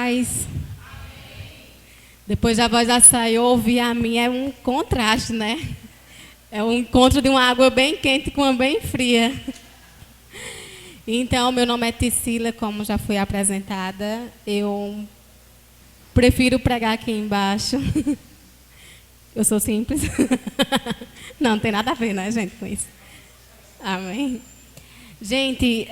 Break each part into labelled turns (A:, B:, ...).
A: paz. Depois da voz da Sayô, ouvir a minha é um contraste, né? É um encontro de uma água bem quente com uma bem fria. Então, meu nome é Tisila, como já fui apresentada. Eu prefiro pregar aqui embaixo. Eu sou simples. Não tem nada a ver, né, gente, com isso. Amém. Gente,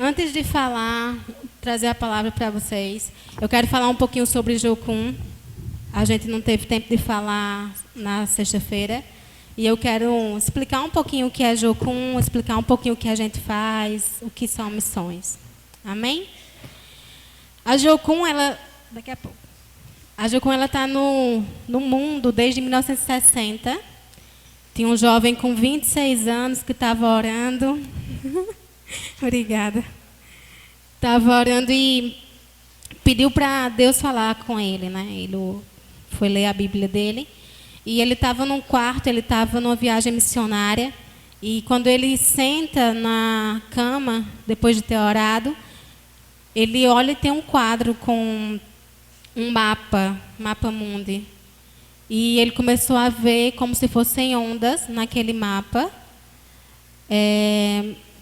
A: antes de falar, trazer a palavra para vocês, eu quero falar um pouquinho sobre Jocum. A gente não teve tempo de falar na sexta-feira. E eu quero explicar um pouquinho o que é Jocum, explicar um pouquinho o que a gente faz, o que são missões. Amém? A Jocum, daqui a pouco. A Jocum, ela está no mundo desde 1960. Tinha um jovem com 26 anos que estava orando. Obrigada. Estava orando e pediu para Deus falar com ele, né? Ele foi ler a Bíblia dele. E ele estava num quarto, ele estava numa viagem missionária. E quando ele senta na cama, depois de ter orado, ele olha e tem um quadro com um mapa mundi. E ele começou a ver como se fossem ondas naquele mapa.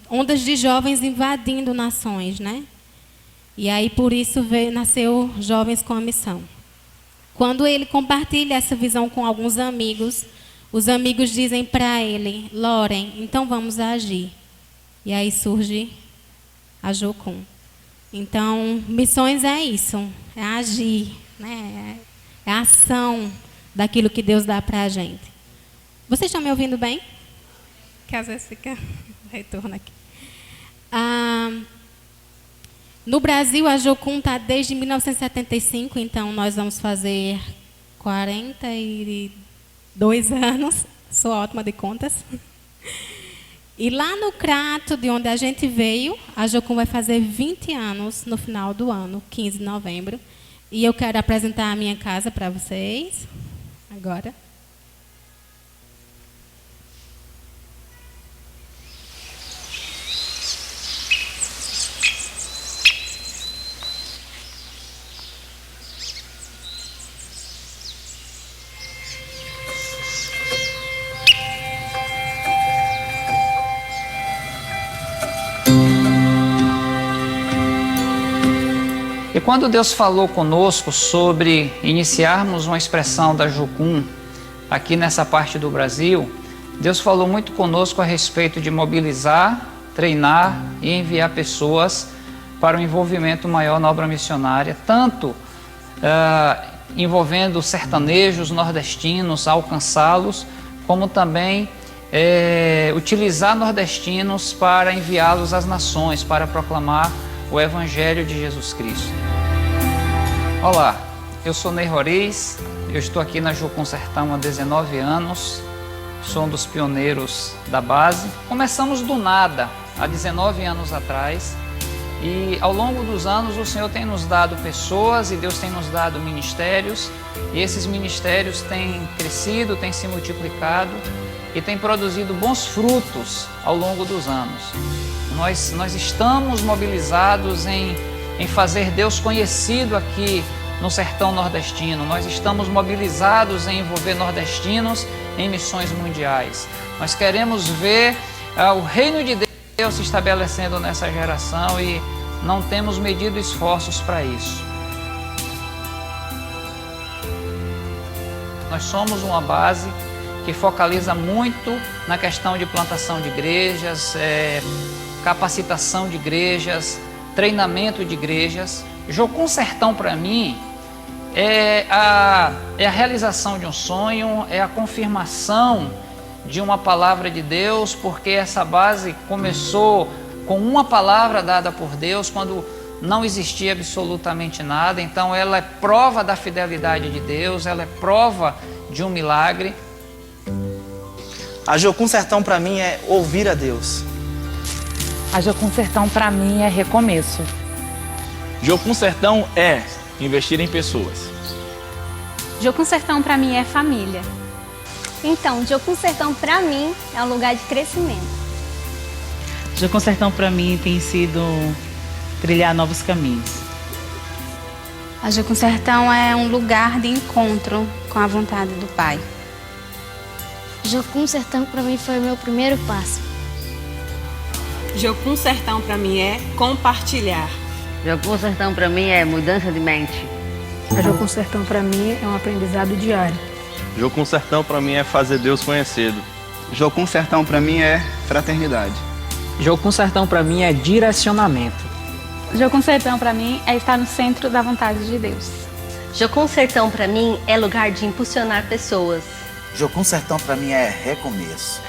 A: Ondas de jovens invadindo nações, né? E aí, por isso, nasceu Jovens com a Missão. Quando ele compartilha essa visão com alguns amigos, os amigos dizem para ele: Loren, então vamos agir. E aí surge a Jocum. Então, missões é isso, é agir, né? É a ação daquilo que Deus dá para a gente. Vocês estão me ouvindo bem? Que às vezes fica retorno aqui. No Brasil, a Jocum está desde 1975, então nós vamos fazer 42 anos. Sou ótima de contas. E lá no Crato, de onde a gente veio, a Jocum vai fazer 20 anos no final do ano, 15 de novembro. E eu quero apresentar a minha casa para vocês agora.
B: E quando Deus falou conosco sobre iniciarmos uma expressão da Jocum aqui nessa parte do Brasil, Deus falou muito conosco a respeito de mobilizar, treinar e enviar pessoas para um envolvimento maior na obra missionária, tanto envolvendo sertanejos nordestinos, alcançá-los, como também utilizar nordestinos para enviá-los às nações, para proclamar o Evangelho de Jesus Cristo. Olá, eu sou Ney Roriz, eu estou aqui na Jocum Sertão há 19 anos, sou um dos pioneiros da base. Começamos do nada, há 19 anos atrás, e ao longo dos anos o Senhor tem nos dado pessoas e Deus tem nos dado ministérios, e esses ministérios têm crescido, têm se multiplicado e têm produzido bons frutos ao longo dos anos. Nós estamos mobilizados em fazer Deus conhecido aqui no sertão nordestino. Nós estamos mobilizados em envolver nordestinos em missões mundiais. Nós queremos ver o reino de Deus se estabelecendo nessa geração e não temos medido esforços para isso. Nós somos uma base que focaliza muito na questão de plantação de igrejas, capacitação de igrejas, treinamento de igrejas. Jocum Sertão, para mim, é a realização de um sonho, é a confirmação de uma palavra de Deus, porque essa base começou com uma palavra dada por Deus, quando não existia absolutamente nada. Então ela é prova da fidelidade de Deus, ela é prova de um milagre.
C: A Jocum Sertão, para mim, é ouvir a Deus.
D: A Jocum Sertão, para mim, é recomeço.
E: Jocum Sertão é investir em pessoas.
F: Jocum Sertão, para mim, é família.
G: Então, Jocum Sertão, para mim, é um lugar de crescimento.
D: Jocum Sertão, para mim, tem sido trilhar novos caminhos.
F: A Jocum Sertão é um lugar de encontro com a vontade do Pai.
H: Jocum Sertão para mim foi o meu primeiro passo.
I: Jocum Sertão para mim é compartilhar.
J: Jocum Sertão para mim é mudança de mente.
K: A Jocum Sertão para mim é um aprendizado diário.
E: Jocum Sertão para mim é fazer Deus conhecido.
L: Jocum Sertão para mim é fraternidade.
M: Jocum Sertão para mim é direcionamento.
F: Jocum Sertão para mim é estar no centro da vontade de Deus.
N: Jocum Sertão para mim é lugar de impulsionar pessoas.
O: Jocum Sertão para mim é recomeço.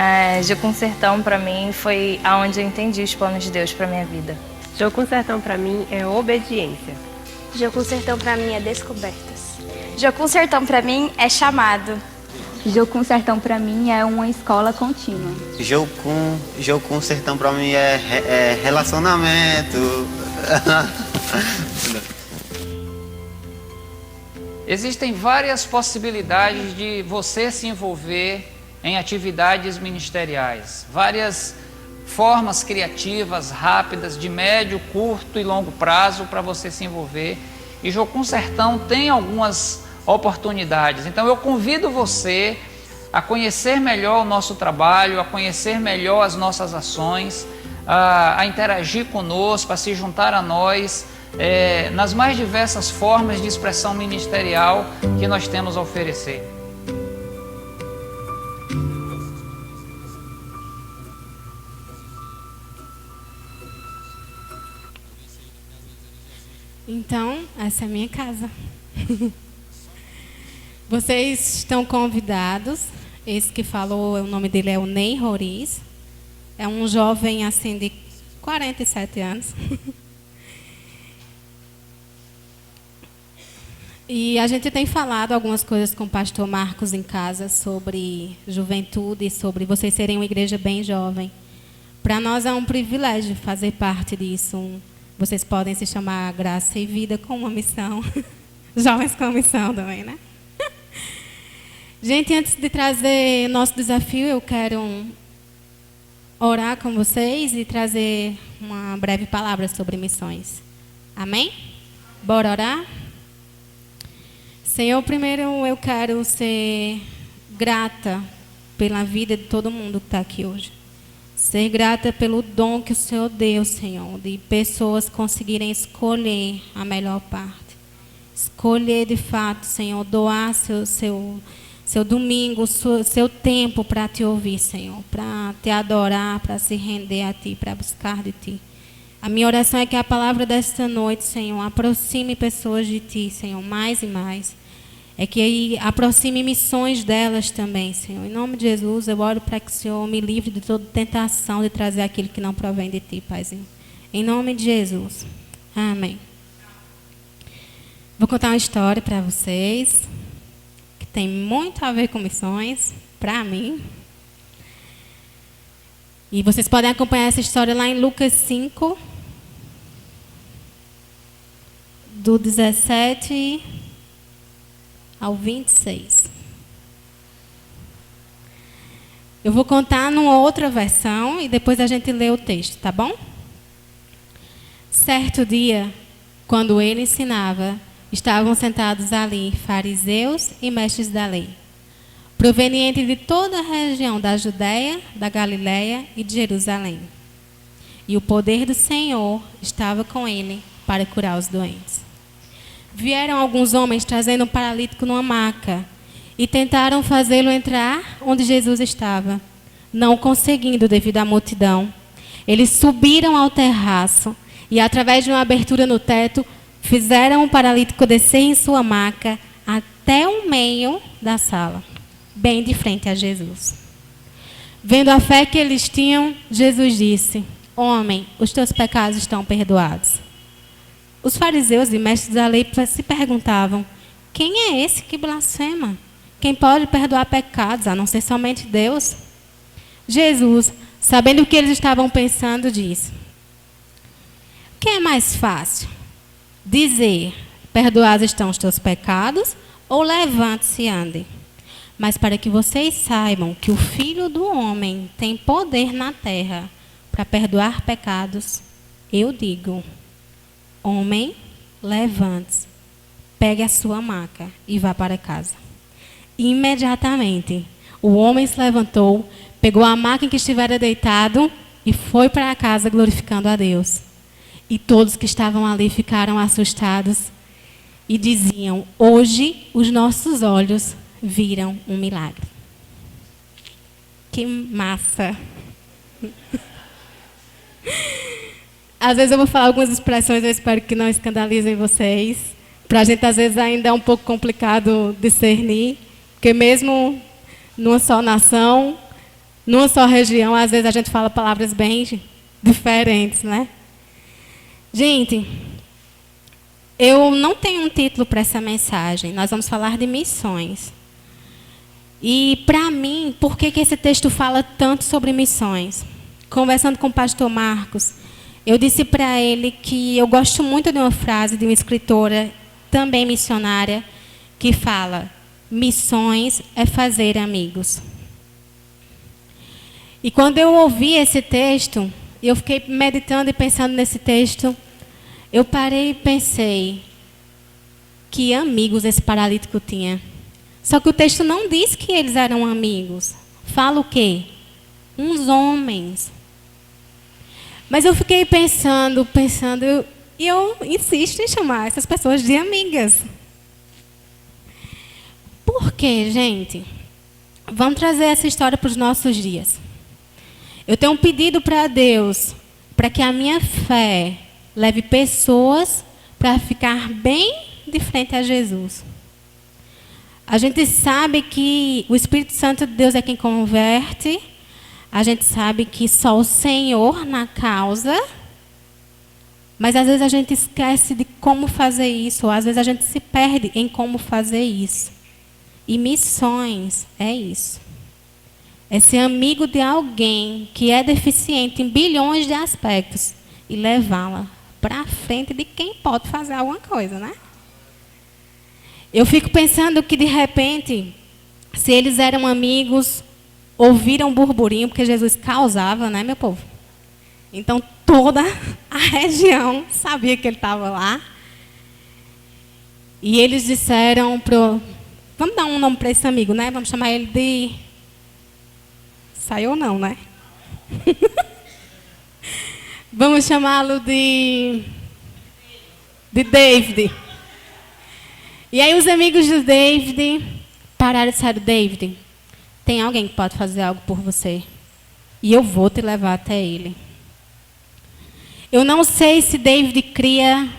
P: Jocum Sertão para mim foi aonde eu entendi os planos de Deus para minha vida.
Q: Jocum Sertão para mim é obediência.
R: Jocum Sertão para mim é descobertas.
S: Jocum Sertão para mim é chamado.
T: Jocum Sertão para mim é uma escola contínua.
U: Jocum Sertão para mim é relacionamento.
B: Existem várias possibilidades de você se envolver em atividades ministeriais, várias formas criativas, rápidas, de médio, curto e longo prazo para você se envolver. E Jocum Sertão tem algumas oportunidades. Então eu convido você a conhecer melhor o nosso trabalho, a conhecer melhor as nossas ações, a interagir conosco, a se juntar a nós nas mais diversas formas de expressão ministerial que nós temos a oferecer.
A: Então, essa é a minha casa. Vocês estão convidados. Esse que falou, o nome dele é o Ney Roriz. É um jovem assim de 47 anos. E a gente tem falado algumas coisas com o pastor Marcos em casa sobre juventude, sobre vocês serem uma igreja bem jovem. Para nós é um privilégio fazer parte disso. Vocês podem se chamar Graça e Vida com uma missão. Jovens com uma missão também, né? Gente, antes de trazer nosso desafio, eu quero orar com vocês e trazer uma breve palavra sobre missões. Amém? Bora orar? Senhor, primeiro eu quero ser grata pela vida de todo mundo que está aqui hoje. Ser grata pelo dom que o Senhor deu, Senhor, de pessoas conseguirem escolher a melhor parte. Escolher de fato, Senhor, doar seu domingo, seu tempo para te ouvir, Senhor, para te adorar, para se render a Ti, para buscar de Ti. A minha oração é que a palavra desta noite, Senhor, aproxime pessoas de Ti, Senhor, mais e mais. É que aproxime missões delas também, Senhor. Em nome de Jesus, eu oro para que o Senhor me livre de toda tentação de trazer aquilo que não provém de Ti, Paizinho. Em nome de Jesus. Amém. Vou contar uma história para vocês, que tem muito a ver com missões, para mim. E vocês podem acompanhar essa história lá em Lucas 5, do 17 ao 26. Eu vou contar numa outra versão e depois a gente lê o texto, tá bom? Certo dia, quando ele ensinava, estavam sentados ali fariseus e mestres da lei, provenientes de toda a região da Judéia, da Galiléia e de Jerusalém. E o poder do Senhor estava com ele para curar os doentes. Vieram alguns homens trazendo um paralítico numa maca e tentaram fazê-lo entrar onde Jesus estava. Não conseguindo devido à multidão, eles subiram ao terraço e, através de uma abertura no teto, fizeram o paralítico descer em sua maca até o meio da sala, bem de frente a Jesus. Vendo a fé que eles tinham, Jesus disse: Homem, os teus pecados estão perdoados. Os fariseus e mestres da lei se perguntavam: quem é esse que blasfema? Quem pode perdoar pecados, a não ser somente Deus? Jesus, sabendo o que eles estavam pensando, disse: o que é mais fácil? Dizer, perdoados estão os teus pecados, ou levante-se e ande? Mas para que vocês saibam que o Filho do Homem tem poder na terra para perdoar pecados, eu digo: homem, levante-se, pegue a sua maca e vá para casa. Imediatamente, o homem se levantou, pegou a maca em que estivera deitado e foi para casa glorificando a Deus. E todos que estavam ali ficaram assustados e diziam: hoje os nossos olhos viram um milagre. Que massa! Às vezes eu vou falar algumas expressões, eu espero que não escandalizem vocês. Para a gente, às vezes, ainda é um pouco complicado discernir, porque mesmo numa só nação, numa só região, às vezes a gente fala palavras bem diferentes, né? Gente, eu não tenho um título para essa mensagem. Nós vamos falar de missões. E, para mim, por que esse texto fala tanto sobre missões? Conversando com o pastor Marcos, eu disse para ele que eu gosto muito de uma frase de uma escritora, também missionária, que fala: missões é fazer amigos. E quando eu ouvi esse texto, eu fiquei meditando e pensando nesse texto, eu parei e pensei: que amigos esse paralítico tinha. Só que o texto não diz que eles eram amigos. Fala o quê? Uns homens. Mas eu fiquei pensando, e eu insisto em chamar essas pessoas de amigas. Por quê, gente? Vamos trazer essa história para os nossos dias. Eu tenho um pedido para Deus, para que a minha fé leve pessoas para ficar bem de frente a Jesus. A gente sabe que o Espírito Santo de Deus é quem converte. A gente sabe que só o Senhor na causa. Mas às vezes a gente esquece de como fazer isso. Ou às vezes a gente se perde em como fazer isso. E missões é isso. É ser amigo de alguém que é deficiente em bilhões de aspectos e levá-la para frente de quem pode fazer alguma coisa, né? Eu fico pensando que, de repente, se eles eram amigos, ouviram burburinho, porque Jesus causava, né, meu povo? Então, toda a região sabia que ele estava lá. E eles disseram vamos dar um nome para esse amigo, né? Vamos chamar ele de... Saiu ou não, né? Vamos chamá-lo de David. E aí os amigos de David pararam e disseram: David, tem alguém que pode fazer algo por você. E eu vou te levar até ele. Eu não sei se David queria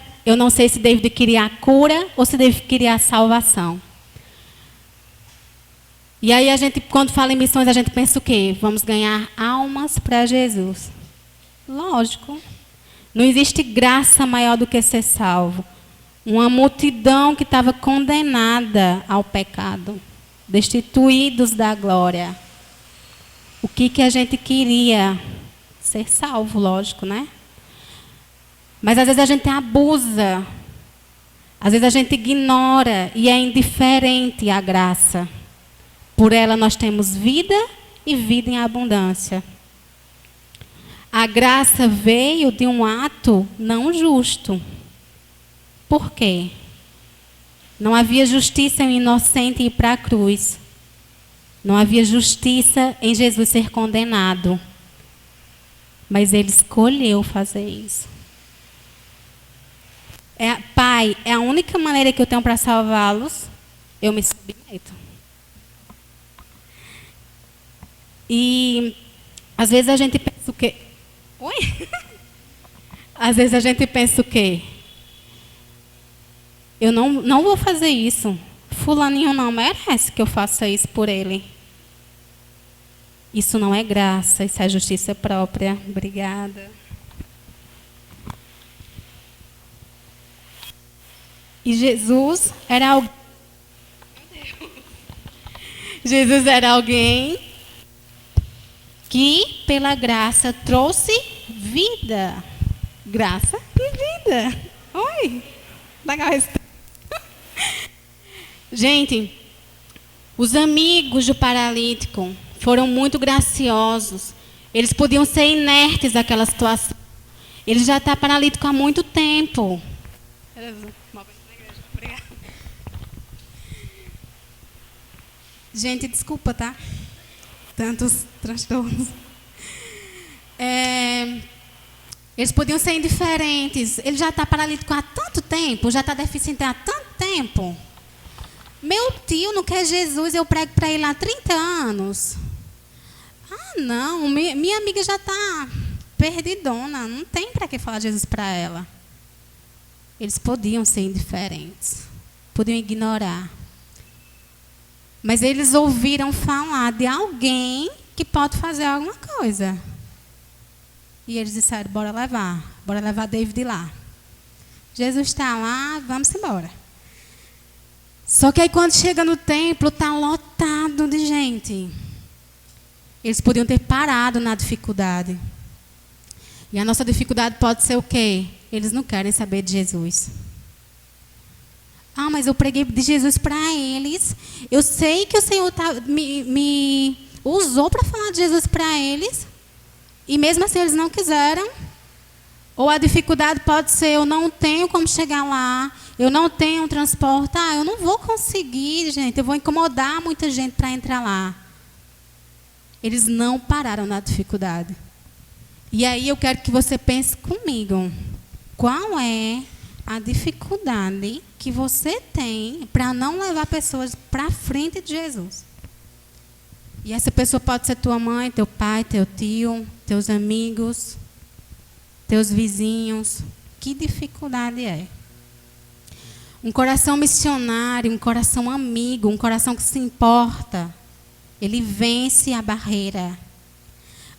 A: a cura ou se David queria a salvação. E aí a gente, quando fala em missões, a gente pensa o quê? Vamos ganhar almas para Jesus. Lógico. Não existe graça maior do que ser salvo. Uma multidão que estava condenada ao pecado, destituídos da glória. O que a gente queria? Ser salvo, lógico, né? Mas às vezes a gente abusa, às vezes a gente ignora e é indiferente à graça. Por ela nós temos vida e vida em abundância. A graça veio de um ato não justo. Por quê? Não havia justiça em um inocente ir para a cruz. Não havia justiça em Jesus ser condenado. Mas ele escolheu fazer isso. Pai, é a única maneira que eu tenho para salvá-los. Eu me submeto. E às vezes a gente pensa o quê? Oi? Às vezes a gente pensa o quê? Eu não vou fazer isso. Fulaninho não merece que eu faça isso por ele. Isso não é graça, isso é justiça própria. Obrigada. E Jesus era alguém. Jesus era alguém que, pela graça, trouxe vida. Graça e vida. Oi. Legal isso. Gente, os amigos do paralítico foram muito graciosos. Eles podiam ser inertes àquela situação. Ele já está paralítico há muito tempo. Gente, desculpa, tá? Tantos transtornos. Eles podiam ser indiferentes. Ele já está paralítico há tanto tempo, já está deficiente há tanto tempo. Meu tio não quer Jesus, eu prego para ele há 30 anos. Ah, não, minha amiga já está perdidona, não tem para que falar Jesus para ela. Eles podiam ser indiferentes, podiam ignorar. Mas eles ouviram falar de alguém que pode fazer alguma coisa. E eles disseram, bora levar David lá. Jesus está lá, vamos embora. Só que aí quando chega no templo, está lotado de gente. Eles podiam ter parado na dificuldade. E a nossa dificuldade pode ser o quê? Eles não querem saber de Jesus. Ah, mas eu preguei de Jesus para eles. Eu sei que o Senhor me usou para falar de Jesus para eles. E mesmo assim eles não quiseram. Ou a dificuldade pode ser, eu não tenho como chegar lá. Eu não tenho transporte. Ah, eu não vou conseguir, gente. Eu vou incomodar muita gente para entrar lá. Eles não pararam na dificuldade. E aí eu quero que você pense comigo. Qual é a dificuldade que você tem para não levar pessoas para frente de Jesus? E essa pessoa pode ser tua mãe, teu pai, teu tio, teus amigos, teus vizinhos. Que dificuldade é? Um coração missionário, um coração amigo, um coração que se importa, ele vence a barreira.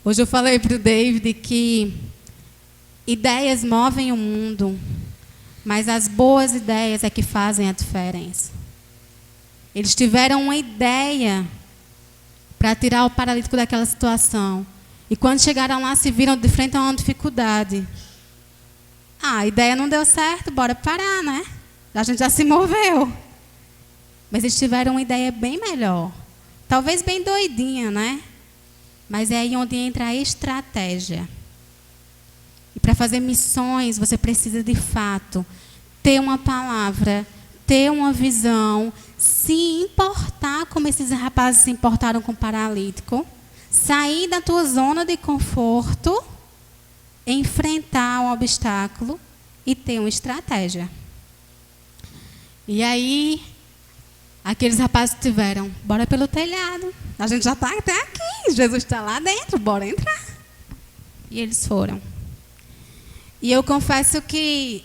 A: Hoje eu falei para o David que ideias movem o mundo, mas as boas ideias é que fazem a diferença. Eles tiveram uma ideia para tirar o paralítico daquela situação. E quando chegaram lá, se viram de frente a uma dificuldade. Ah, a ideia não deu certo, bora parar, né? A gente já se moveu. Mas eles tiveram uma ideia bem melhor. Talvez bem doidinha, né? Mas é aí onde entra a estratégia. E para fazer missões, você precisa, de fato, ter uma palavra, ter uma visão, se importar como esses rapazes se importaram com o paralítico, sair da tua zona de conforto, enfrentar o obstáculo e ter uma estratégia. E aí, aqueles rapazes tiveram, bora pelo telhado. A gente já está até aqui, Jesus está lá dentro, bora entrar. E eles foram. E eu confesso que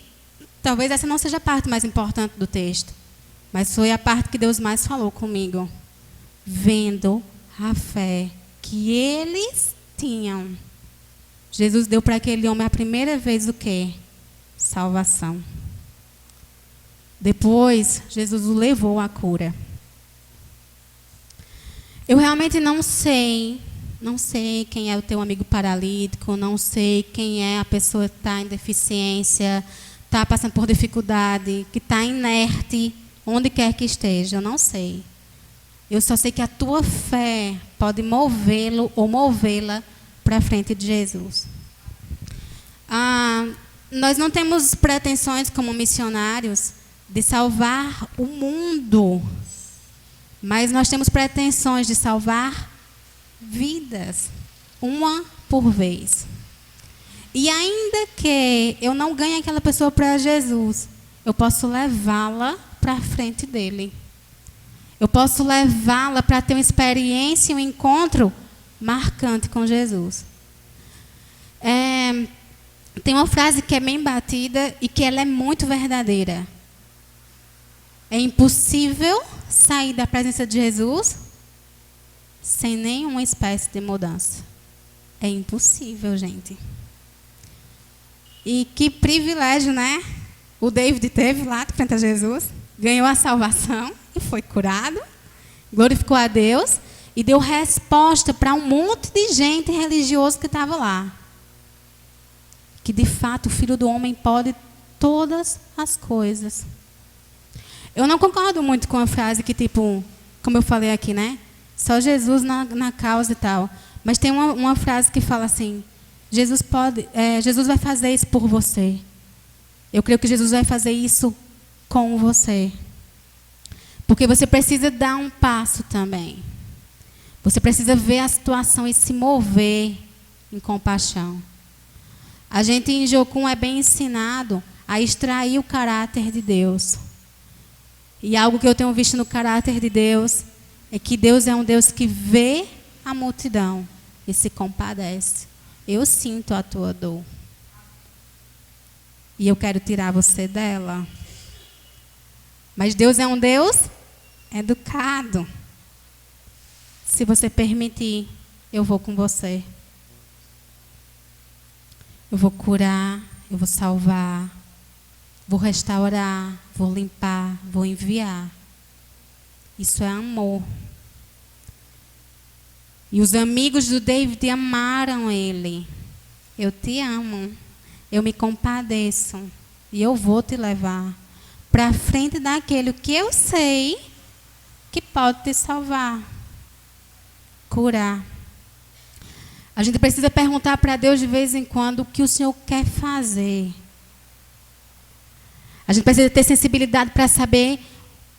A: talvez essa não seja a parte mais importante do texto, mas foi a parte que Deus mais falou comigo. Vendo a fé que eles tinham. Jesus deu para aquele homem a primeira vez o quê? Salvação. Depois, Jesus o levou à cura. Eu realmente não sei quem é o teu amigo paralítico, não sei quem é a pessoa que está em deficiência, está passando por dificuldade, que está inerte, onde quer que esteja, eu não sei. Eu só sei que a tua fé pode movê-lo ou movê-la para a frente de Jesus. Nós não temos pretensões como missionários de salvar o mundo, mas nós temos pretensões de salvar vidas, uma por vez. E ainda que eu não ganhe aquela pessoa para Jesus, eu posso levá-la para a frente dele. Eu posso levá-la para ter uma experiência, um encontro marcante com Jesus. Tem uma frase que é bem batida e que ela é muito verdadeira. É impossível sair da presença de Jesus sem nenhuma espécie de mudança. É impossível, gente. E que privilégio, né? O David teve lá de frente a Jesus, ganhou a salvação e foi curado, glorificou a Deus e deu resposta para um monte de gente religiosa que estava lá. Que de fato o Filho do Homem pode todas as coisas. Eu não concordo muito com a frase que, tipo, como eu falei aqui, né? Só Jesus na causa e tal. Mas tem uma frase que fala assim, Jesus vai fazer isso por você. Eu creio que Jesus vai fazer isso com você. Porque você precisa dar um passo também. Você precisa ver a situação e se mover em compaixão. A gente em Jocum é bem ensinado a extrair o caráter de Deus. E algo que eu tenho visto no caráter de Deus é que Deus é um Deus que vê a multidão e se compadece. Eu sinto a tua dor. E eu quero tirar você dela. Mas Deus é um Deus educado. Se você permitir, eu vou com você. Eu vou curar, eu vou salvar, vou restaurar, vou limpar, vou enviar. Isso é amor. E os amigos do David amaram ele. Eu te amo, eu me compadeço e eu vou te levar para frente daquele que eu sei que pode te salvar, curar. A gente precisa perguntar para Deus de vez em quando o que o Senhor quer fazer. A gente precisa ter sensibilidade para saber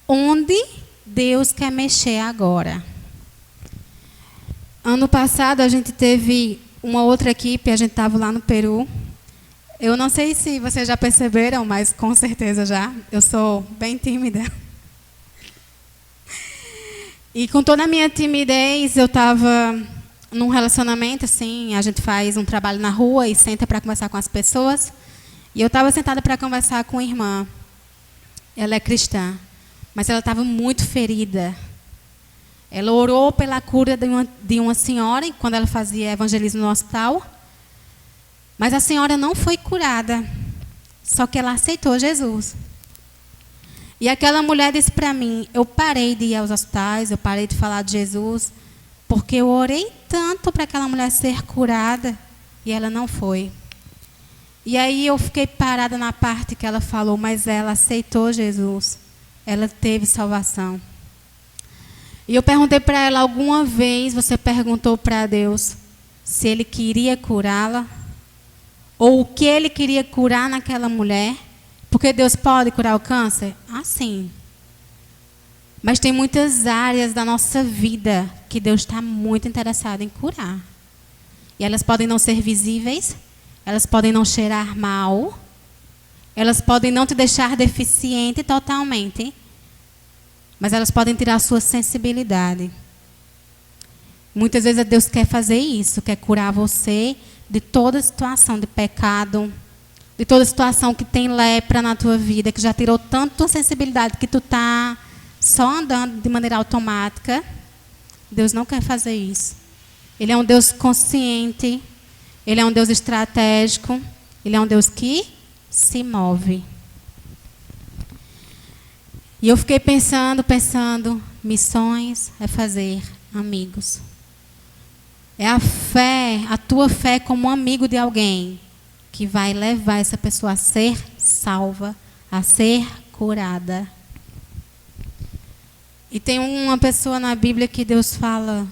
A: onde Deus quer mexer agora. Ano passado a gente teve uma outra equipe, a gente estava lá no Peru. Eu não sei se vocês já perceberam, mas com certeza já. Eu sou bem tímida. E com toda a minha timidez, eu estava num relacionamento, assim, a gente faz um trabalho na rua e senta para conversar com as pessoas. E eu estava sentada para conversar com a irmã. Ela é cristã, mas ela estava muito ferida. Ela orou pela cura de uma senhora, quando ela fazia evangelismo no hospital. Mas a senhora não foi curada, só que ela aceitou Jesus. E aquela mulher disse para mim, eu parei de ir aos hospitais, eu parei de falar de Jesus, porque eu orei tanto para aquela mulher ser curada e ela não foi. E aí eu fiquei parada na parte que ela falou, mas ela aceitou Jesus. Ela teve salvação. E eu perguntei para ela, alguma vez você perguntou para Deus se Ele queria curá-la? Ou o que Ele queria curar naquela mulher? Porque Deus pode curar o câncer? Ah, sim. Mas tem muitas áreas da nossa vida que Deus está muito interessado em curar. E elas podem não ser visíveis, elas podem não cheirar mal, elas podem não te deixar deficiente totalmente, mas elas podem tirar a sua sensibilidade. Muitas vezes Deus quer fazer isso, quer curar você de toda situação de pecado, de toda situação que tem lepra na tua vida, que já tirou tanto tua sensibilidade que tu está só andando de maneira automática. Deus não quer fazer isso. Ele é um Deus consciente, Ele é um Deus estratégico, Ele é um Deus que se move. E eu fiquei pensando, missões é fazer amigos. É a fé, a tua fé como amigo de alguém que vai levar essa pessoa a ser salva, a ser curada. E tem uma pessoa na Bíblia que Deus fala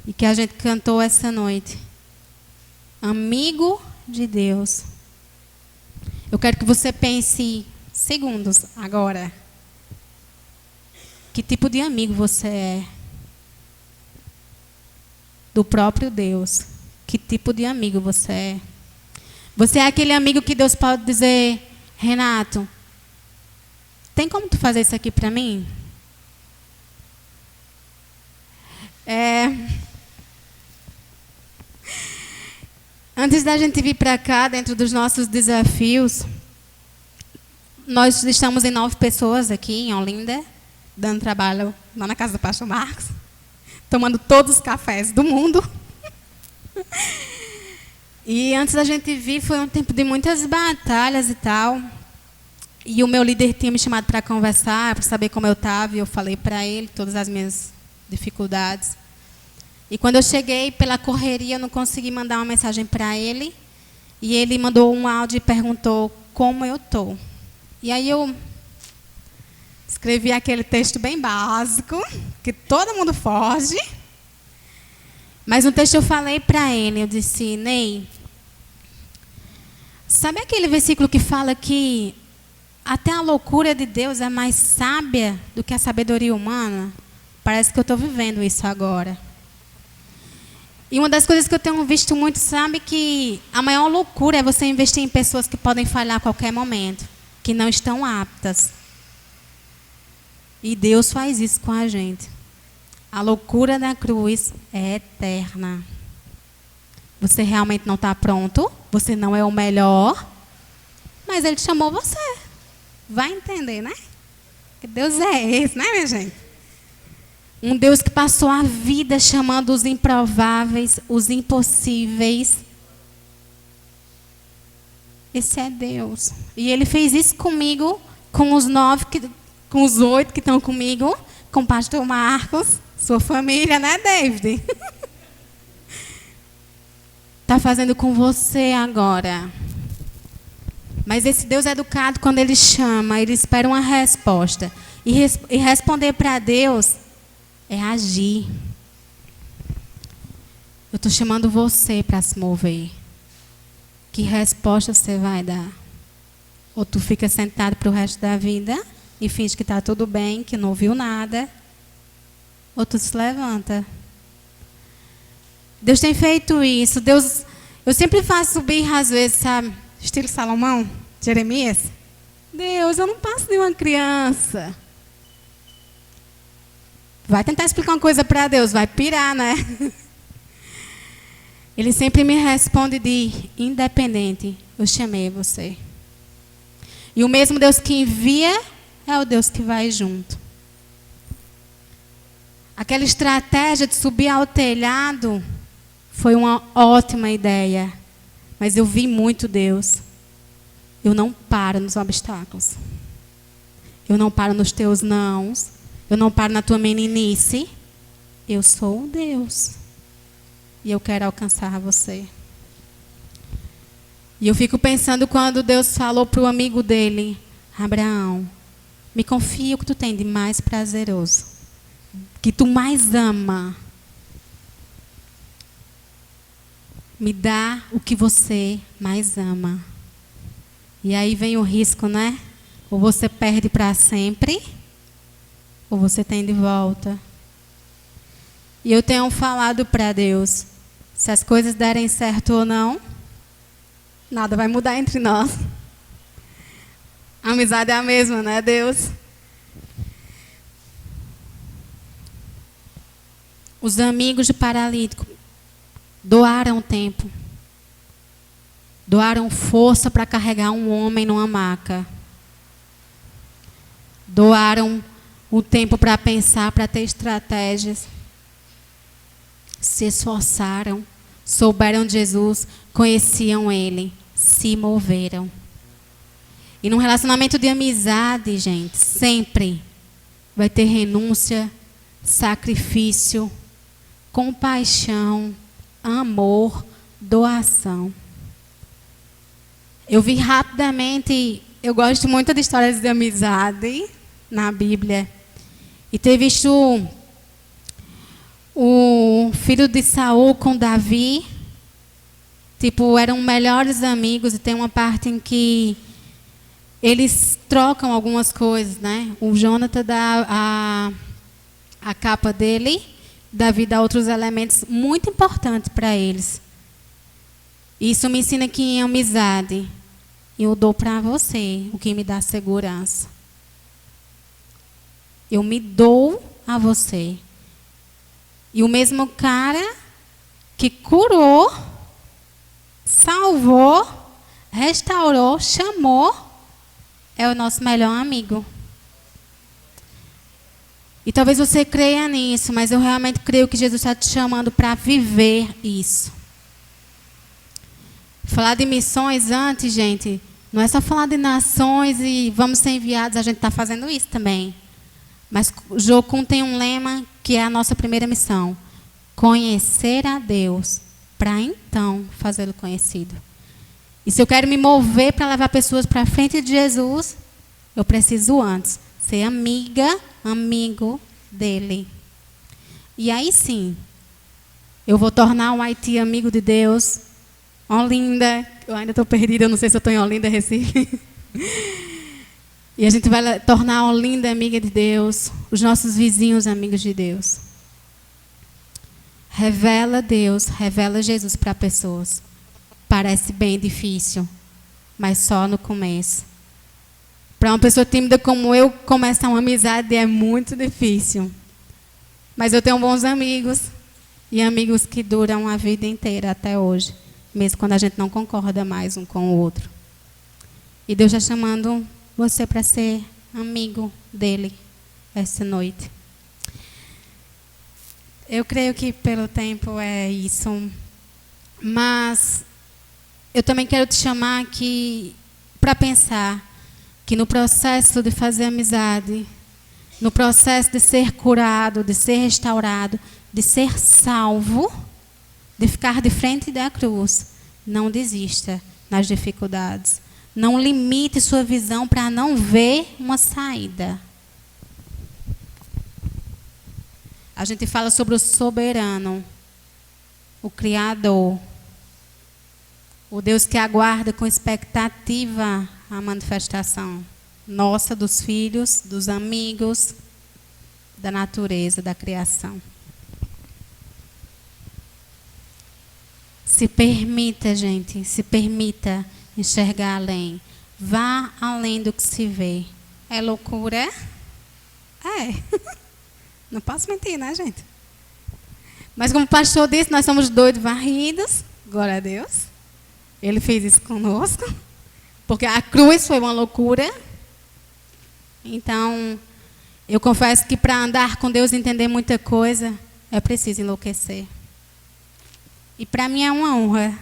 A: e que a gente cantou essa noite. Amigo de Deus. Eu quero que você pense segundos agora. Que tipo de amigo você é? Do próprio Deus. Que tipo de amigo você é? Você é aquele amigo que Deus pode dizer, Renato, tem como tu fazer isso aqui para mim? Antes da gente vir para cá, dentro dos nossos desafios, nós estamos em 9 pessoas aqui em Olinda, dando trabalho lá na casa do pastor Marcos, tomando todos os cafés do mundo. E antes da gente vir, foi um tempo de muitas batalhas e tal. E o meu líder tinha me chamado para conversar, para saber como eu estava, e eu falei para ele todas as minhas dificuldades. E quando eu cheguei pela correria, eu não consegui mandar uma mensagem para ele. E ele mandou um áudio e perguntou como eu estou. E aí eu escrevi aquele texto bem básico, que todo mundo foge. Mas no texto eu falei para ele, eu disse, Ney, sabe aquele versículo que fala que até a loucura de Deus é mais sábia do que a sabedoria humana. Parece que eu estou vivendo isso agora. E uma das coisas que eu tenho visto muito, sabe, que a maior loucura é você investir em pessoas que podem falhar a qualquer momento, que não estão aptas. E Deus faz isso com a gente. A loucura da cruz é eterna. Você realmente não está pronto, você não é o melhor, mas Ele chamou você. Vai entender, né? Que Deus é esse, né, minha gente? Um Deus que passou a vida chamando os improváveis, os impossíveis. Esse é Deus. E Ele fez isso comigo, com os 8 que estão comigo, com o pastor Marcos, sua família, né, David? Está fazendo com você agora. Mas esse Deus é educado, quando Ele chama, Ele espera uma resposta. E responder para Deus é agir. Eu estou chamando você para se mover. Que resposta você vai dar? Ou tu fica sentado para o resto da vida e finge que está tudo bem, que não ouviu nada. Ou tu se levanta. Deus tem feito isso. Deus, eu sempre faço birra às vezes, sabe? Estilo Salomão, Jeremias. Deus, eu não passo de uma criança. Vai tentar explicar uma coisa para Deus, vai pirar, né? Ele sempre me responde de independente. Eu chamei você. E o mesmo Deus que envia é o Deus que vai junto. Aquela estratégia de subir ao telhado foi uma ótima ideia. Mas eu vi muito Deus. Eu não paro nos obstáculos. Eu não paro nos teus nãos. Eu não paro na tua meninice. Eu sou Deus. E eu quero alcançar você. E eu fico pensando quando Deus falou para o amigo dele, Abraão, me confia o que tu tem de mais prazeroso, que tu mais ama. Me dá o que você mais ama. E aí vem o risco, né? Ou você perde para sempre, ou você tem de volta. E eu tenho falado para Deus, se as coisas derem certo ou não, nada vai mudar entre nós. A amizade é a mesma, né, Deus? Os amigos do paralítico doaram tempo. Doaram força para carregar um homem numa maca. Doaram o tempo para pensar, para ter estratégias. Se esforçaram, souberam de Jesus, conheciam Ele, se moveram. E num relacionamento de amizade, gente, sempre vai ter renúncia, sacrifício, compaixão, amor, doação. Eu vi rapidamente, eu gosto muito de histórias de amizade na Bíblia. E ter visto o filho de Saul com Davi, tipo, eram melhores amigos, e tem uma parte em que eles trocam algumas coisas, né? O Jonathan dá a capa dele, Davi dá outros elementos muito importantes para eles. Isso me ensina que em amizade eu dou para você o que me dá segurança. Eu me dou a você. E o mesmo cara que curou, salvou, restaurou, chamou, é o nosso melhor amigo. E talvez você creia nisso, mas eu realmente creio que Jesus está te chamando para viver isso. Falar de missões antes, gente, não é só falar de nações e vamos ser enviados, a gente está fazendo isso também. Mas Jocum tem um lema que é a nossa primeira missão: conhecer a Deus, para então fazê-lo conhecido. E se eu quero me mover para levar pessoas para a frente de Jesus, eu preciso antes ser amiga, amigo dele. E aí sim, eu vou tornar o Haiti amigo de Deus. Olinda, eu ainda estou perdida, eu não sei se eu estou em Olinda, Recife. E a gente vai tornar a Olinda amiga de Deus, os nossos vizinhos amigos de Deus. Revela Deus, revela Jesus para pessoas. Parece bem difícil, mas só no começo. Para uma pessoa tímida como eu, começar uma amizade é muito difícil. Mas eu tenho bons amigos, e amigos que duram a vida inteira até hoje, mesmo quando a gente não concorda mais um com o outro. E Deus está chamando você para ser amigo dele essa noite. Eu creio que pelo tempo é isso, mas eu também quero te chamar aqui para pensar que no processo de fazer amizade, no processo de ser curado, de ser restaurado, de ser salvo, de ficar de frente da cruz, não desista nas dificuldades. Não limite sua visão para não ver uma saída. A gente fala sobre o soberano, o Criador, o Deus que aguarda com expectativa a manifestação nossa, dos filhos, dos amigos, da natureza, da criação. Se permita, gente, se permita enxergar além. Vá além do que se vê. É loucura? É. Não posso mentir, né, gente? Mas como o pastor disse, nós somos doidos varridos. Glória a Deus. Ele fez isso conosco. Porque a cruz foi uma loucura. Então, eu confesso que para andar com Deus e entender muita coisa, é preciso enlouquecer. E para mim é uma honra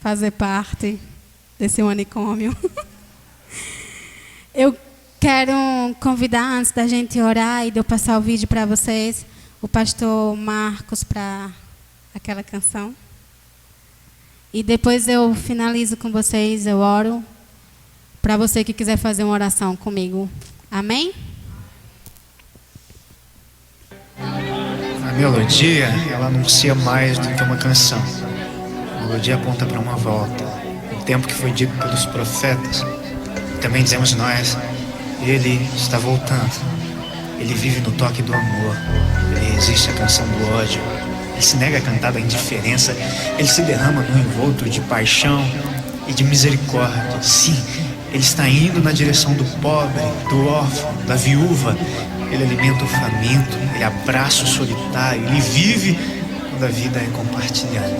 A: fazer parte desse manicômio. Eu quero convidar, antes da gente orar e de eu passar o vídeo para vocês, o pastor Marcos para aquela canção. E depois eu finalizo com vocês, eu oro para você que quiser fazer uma oração comigo. Amém?
C: A melodia, ela anuncia mais do que uma canção. A melodia aponta para uma volta. O tempo que foi dito pelos profetas. Também dizemos nós, ele está voltando. Ele vive no toque do amor. Ele resiste à canção do ódio. Ele se nega a cantar da indiferença. Ele se derrama num envolto de paixão e de misericórdia. Sim, ele está indo na direção do pobre, do órfão, da viúva. Ele alimenta o faminto, ele abraça o solitário, ele vive quando a vida é compartilhada.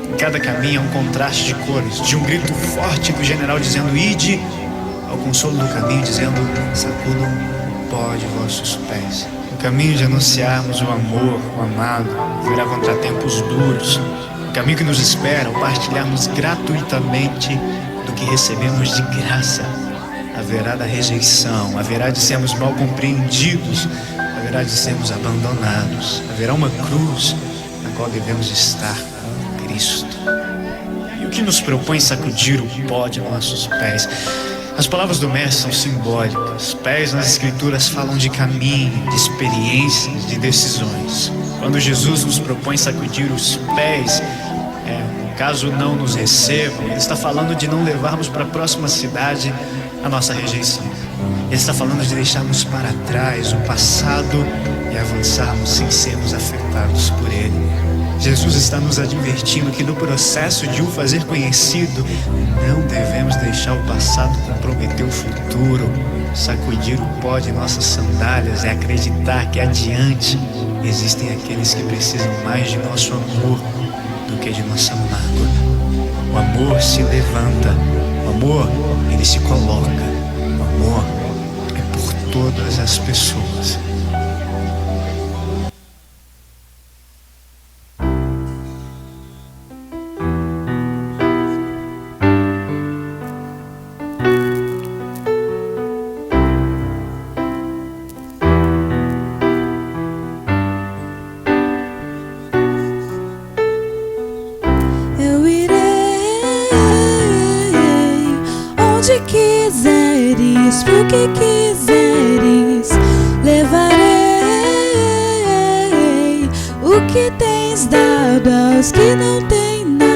C: Em cada caminho há um contraste de cores, de um grito forte do general dizendo ide, ao consolo do caminho dizendo sacudam o pó de vossos pés. No caminho de anunciarmos o amor, o amado, virá contratempos duros. No caminho que nos espera, ao partilharmos gratuitamente do que recebemos de graça, haverá da rejeição, haverá de sermos mal compreendidos, haverá de sermos abandonados, haverá uma cruz na qual devemos estar com Cristo. E o que nos propõe sacudir o pó de nossos pés? As palavras do mestre são simbólicas. Pés nas escrituras falam de caminho, de experiências, de decisões. Quando Jesus nos propõe sacudir os pés, caso não nos recebam, ele está falando de não levarmos para a próxima cidade a nossa rejeição. Ele está falando de deixarmos para trás o passado e avançarmos sem sermos afetados por ele. Jesus está nos advertindo que no processo de o fazer conhecido, não devemos deixar o passado comprometer o futuro. Sacudir o pó de nossas sandálias é acreditar que adiante existem aqueles que precisam mais de nosso amor do que de nossa mágoa. O amor se levanta, o amor, ele se coloca, o amor é por todas as pessoas.
V: quiseres, pro que quiseres, levarei o que tens dado aos que não têm nada.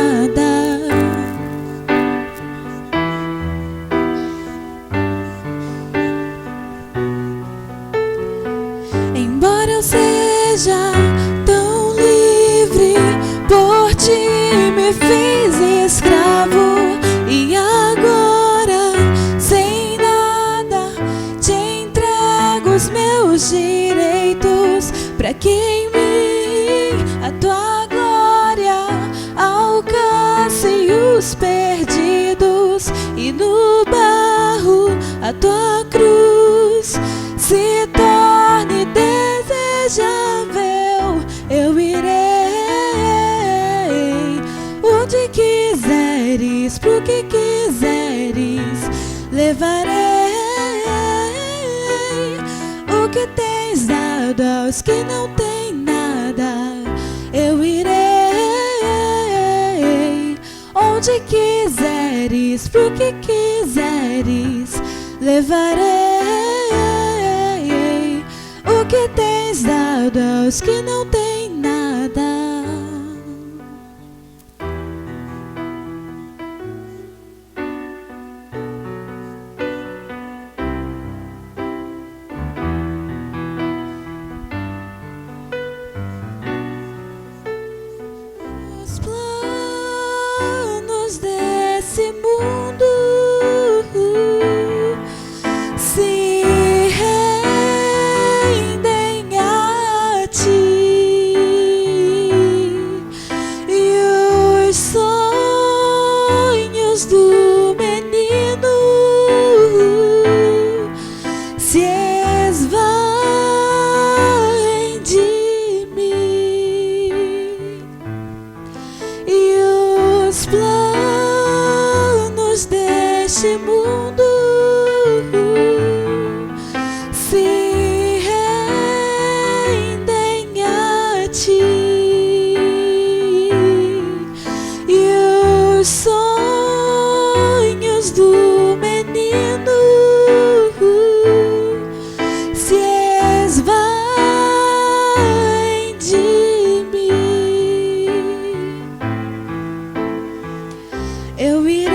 V: os perdidos e no barro a tua cruz se torne desejável. Eu irei onde quiseres, pro que quiseres, levarei o que tens dado aos que não têm nada. Eu irei onde quiseres, pro que quiseres, levarei o que tens dado aos que não têm nada. Os planos desse mundo se rendem a ti, e os sonhos do menino se esvaem de mim, e os planos deste mundo se rendem a ti, e os sonhos do menino se esvaem de mim. Eu irei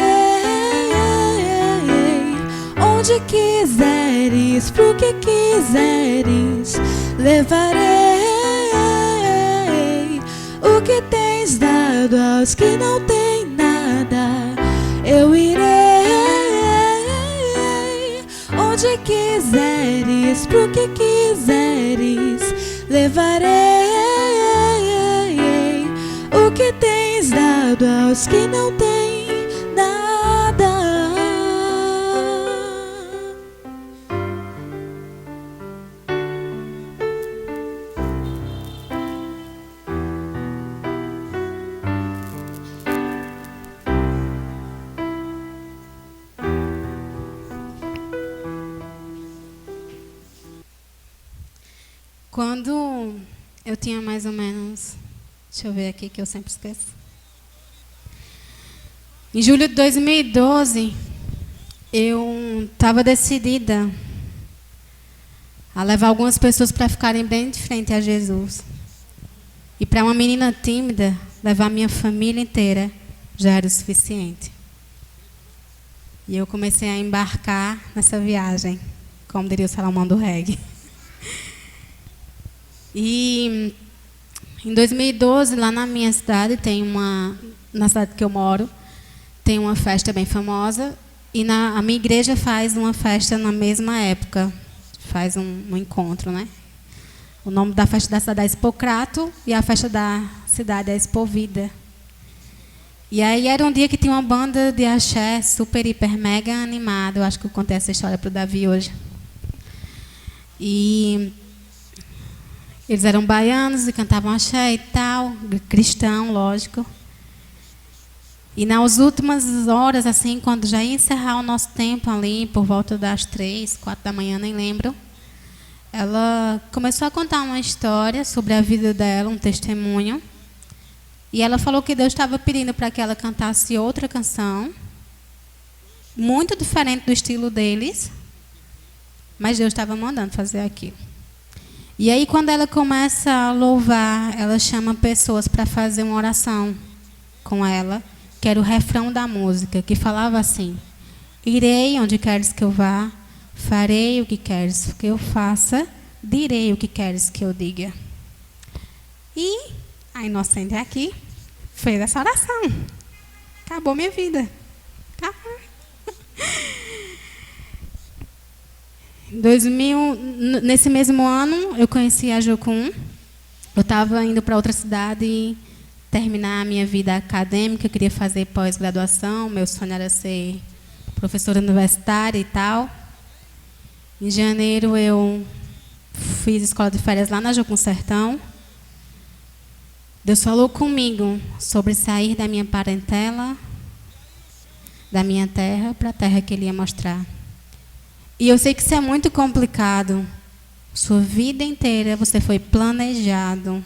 V: onde quiseres, pro que quiseres, levarei o que tens dado aos que não têm nada. Eu irei onde quiseres, pro que quiseres, levarei o que tens dado aos que não têm nada.
A: Quando eu tinha mais ou menos, deixa eu ver aqui que eu sempre esqueço. Em julho de 2012, eu estava decidida a levar algumas pessoas para ficarem bem de frente a Jesus. E para uma menina tímida, levar minha família inteira já era o suficiente. E eu comecei a embarcar nessa viagem, como diria o Salomão do reggae. E em 2012, lá na minha cidade, na cidade que eu moro, tem uma festa bem famosa, e a minha igreja faz uma festa na mesma época, faz um encontro, né? O nome da festa da cidade é Expocrato e a festa da cidade é Expovida. E aí era um dia que tinha uma banda de axé super, hiper, mega animada. Eu acho que eu contei essa história para o Davi hoje. E eles eram baianos e cantavam axé e tal, cristão, lógico. E nas últimas horas, assim, quando já ia encerrar o nosso tempo ali, por volta das 3, 4 da manhã, nem lembro, ela começou a contar uma história sobre a vida dela, um testemunho. E ela falou que Deus estava pedindo para que ela cantasse outra canção, muito diferente do estilo deles, mas Deus estava mandando fazer aquilo. E aí, quando ela começa a louvar, ela chama pessoas para fazer uma oração com ela, que era o refrão da música, que falava assim: irei onde queres que eu vá, farei o que queres que eu faça, direi o que queres que eu diga. E a inocente aqui fez essa oração. Acabou minha vida. Acabou. 2000, nesse mesmo ano, eu conheci a Jocum. Eu estava indo para outra cidade terminar a minha vida acadêmica, eu queria fazer pós-graduação, meu sonho era ser professora universitária e tal. Em janeiro eu fiz escola de férias lá na Jocum Sertão. Deus falou comigo sobre sair da minha parentela, da minha terra, para a terra que Ele ia mostrar. E eu sei que isso é muito complicado. Sua vida inteira você foi planejado,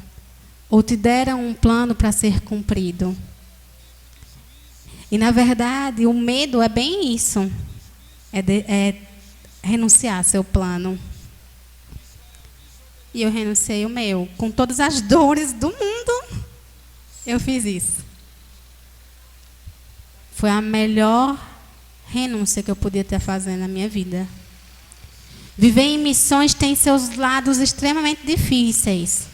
A: ou te deram um plano para ser cumprido. E, na verdade, o medo é bem isso. É renunciar ao seu plano. E eu renunciei o meu. Com todas as dores do mundo, eu fiz isso. Foi a melhor renúncia que eu podia estar fazendo na minha vida. Viver em missões tem seus lados extremamente difíceis.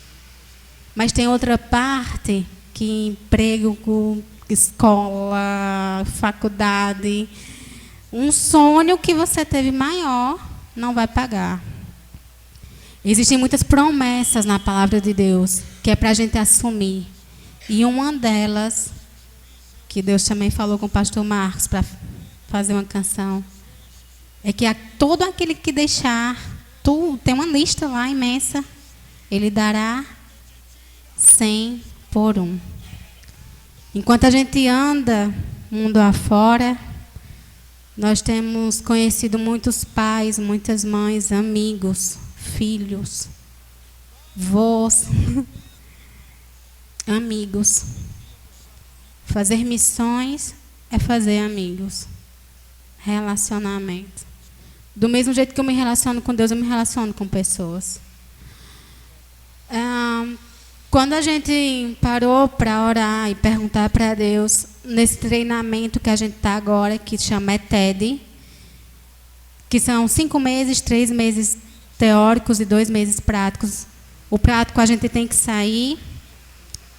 A: Mas tem outra parte que emprego, escola, faculdade, um sonho que você teve maior não vai pagar. Existem muitas promessas na palavra de Deus que é para a gente assumir. E uma delas, que Deus também falou com o pastor Marcos para fazer uma canção, é que todo aquele que deixar, tem uma lista lá imensa, Ele dará 100 por 1. Enquanto a gente anda mundo afora, nós temos conhecido muitos pais, muitas mães, amigos, filhos, avós, amigos. Fazer missões é fazer amigos, relacionamento. Do mesmo jeito que eu me relaciono com Deus, eu me relaciono com pessoas. Quando a gente parou para orar e perguntar para Deus, nesse treinamento que a gente está agora, que chama ETED, que são 5 meses, 3 meses teóricos e 2 meses práticos. O prático a gente tem que sair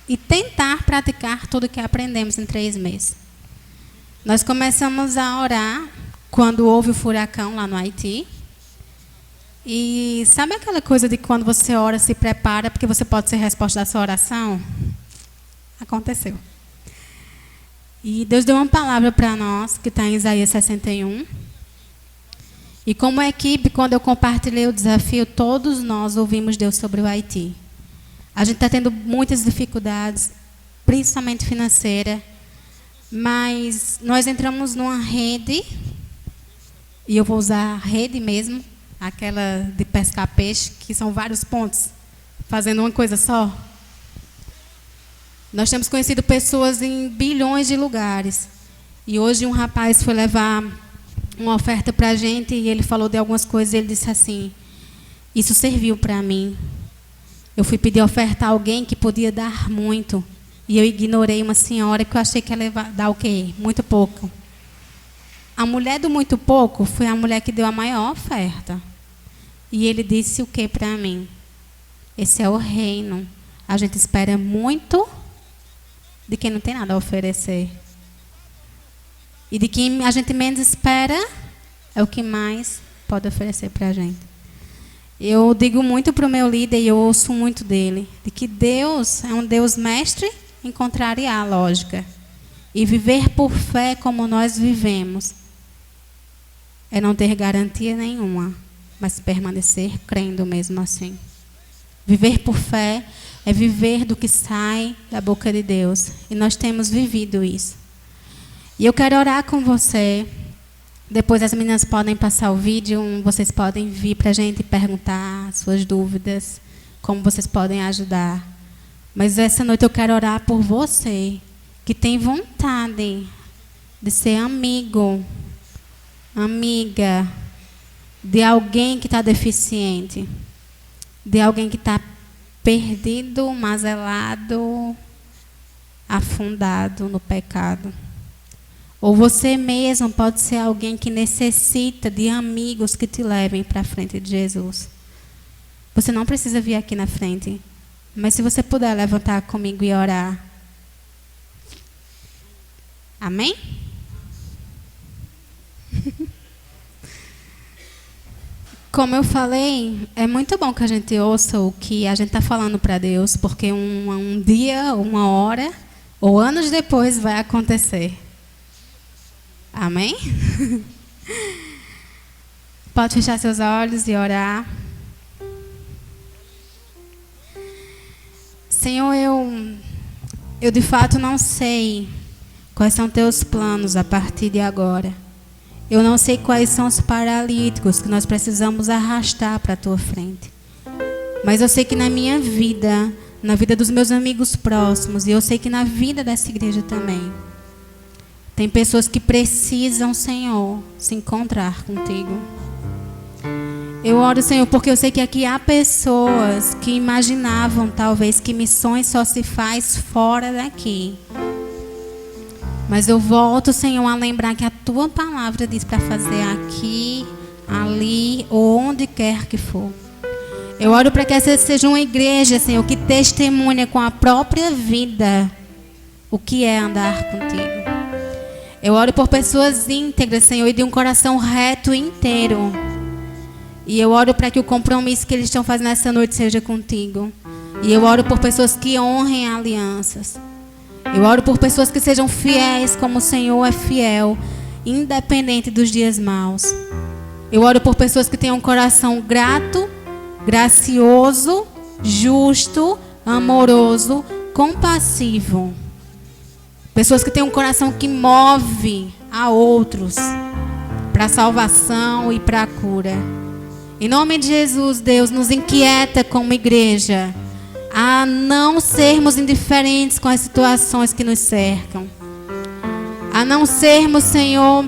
A: e tentar praticar tudo que aprendemos em 3 meses. Nós começamos a orar quando houve o furacão lá no Haiti. E sabe aquela coisa de quando você ora, se prepara, porque você pode ser resposta da sua oração? Aconteceu. E Deus deu uma palavra para nós, que está em Isaías 61. E como equipe, quando eu compartilhei o desafio, todos nós ouvimos Deus sobre o Haiti. A gente está tendo muitas dificuldades, principalmente financeira, mas nós entramos numa rede, e eu vou usar a rede mesmo, aquela de pescar peixe, que são vários pontos, fazendo uma coisa só. Nós temos conhecido pessoas em bilhões de lugares. E hoje um rapaz foi levar uma oferta para a gente e ele falou de algumas coisas e ele disse assim, isso serviu para mim. Eu fui pedir oferta a alguém que podia dar muito. E eu ignorei uma senhora que eu achei que ia dar o quê? Muito pouco. A mulher do muito pouco foi a mulher que deu a maior oferta. E ele disse o que para mim? Esse é o reino. A gente espera muito de quem não tem nada a oferecer. E de quem a gente menos espera é o que mais pode oferecer para a gente. Eu digo muito para o meu líder e eu ouço muito dele, de que Deus é um Deus mestre em contrariar a lógica. E viver por fé como nós vivemos é não ter garantia nenhuma, mas permanecer crendo mesmo assim. Viver por fé é viver do que sai da boca de Deus. E nós temos vivido isso. E eu quero orar com você. Depois as meninas podem passar o vídeo, vocês podem vir para a gente perguntar suas dúvidas, como vocês podem ajudar. Mas essa noite eu quero orar por você, que tem vontade de ser amigo, amiga de alguém que está deficiente, de alguém que está perdido, mazelado, afundado no pecado. Ou você mesmo pode ser alguém que necessita de amigos que te levem para a frente de Jesus. Você não precisa vir aqui na frente, mas se você puder levantar comigo e orar. Amém? Como eu falei, é muito bom que a gente ouça o que a gente está falando para Deus, porque um dia, uma hora, ou anos depois vai acontecer. Amém? Pode fechar seus olhos e orar. Senhor, eu de fato não sei quais são teus planos a partir de agora. Eu não sei quais são os paralíticos que nós precisamos arrastar para a tua frente. Mas eu sei que na minha vida, na vida dos meus amigos próximos, e eu sei que na vida dessa igreja também, tem pessoas que precisam, Senhor, se encontrar contigo. Eu oro, Senhor, porque eu sei que aqui há pessoas que imaginavam, talvez, que missões só se faz fora daqui. Mas eu volto, Senhor, a lembrar que a tua palavra diz para fazer aqui, ali, ou onde quer que for. Eu oro para que essa seja uma igreja, Senhor, que testemunha com a própria vida o que é andar contigo. Eu oro por pessoas íntegras, Senhor, e de um coração reto e inteiro. E eu oro para que o compromisso que eles estão fazendo essa noite seja contigo. E eu oro por pessoas que honrem alianças. Eu oro por pessoas que sejam fiéis como o Senhor é fiel, independente dos dias maus. Eu oro por pessoas que tenham um coração grato, gracioso, justo, amoroso, compassivo. Pessoas que tenham um coração que move a outros para a salvação e para a cura. Em nome de Jesus, Deus, nos inquieta como igreja a não sermos indiferentes com as situações que nos cercam. A não sermos, Senhor,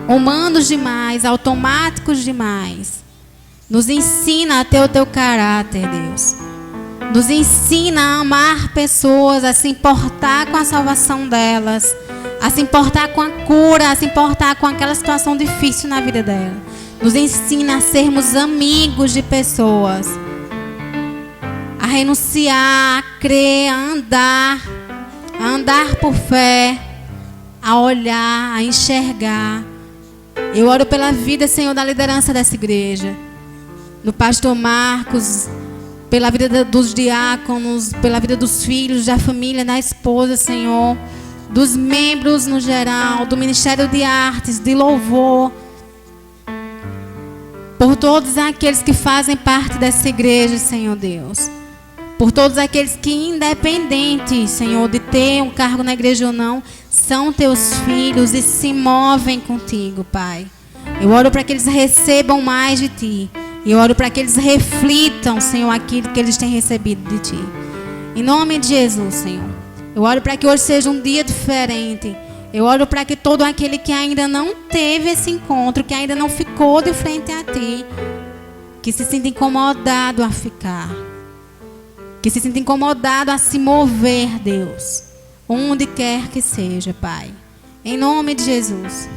A: humanos demais, automáticos demais. Nos ensina a ter o teu caráter, Deus. Nos ensina a amar pessoas, a se importar com a salvação delas, a se importar com a cura, a se importar com aquela situação difícil na vida delas. Nos ensina a sermos amigos de pessoas, a renunciar, a crer, a andar por fé, a olhar, a enxergar. Eu oro pela vida, Senhor, da liderança dessa igreja, no pastor Marcos, pela vida dos diáconos, pela vida dos filhos, da família, da esposa, Senhor, dos membros no geral, do Ministério de Artes, de Louvor, por todos aqueles que fazem parte dessa igreja, Senhor Deus. Por todos aqueles que, independente, Senhor, de ter um cargo na igreja ou não, são teus filhos e se movem contigo, Pai. Eu oro para que eles recebam mais de Ti. E eu oro para que eles reflitam, Senhor, aquilo que eles têm recebido de Ti. Em nome de Jesus, Senhor. Eu oro para que hoje seja um dia diferente. Eu oro para que todo aquele que ainda não teve esse encontro, que ainda não ficou de frente a Ti, que se sinta incomodado a ficar, que se sinta incomodado a se mover, Deus, onde quer que seja, Pai. Em nome de Jesus.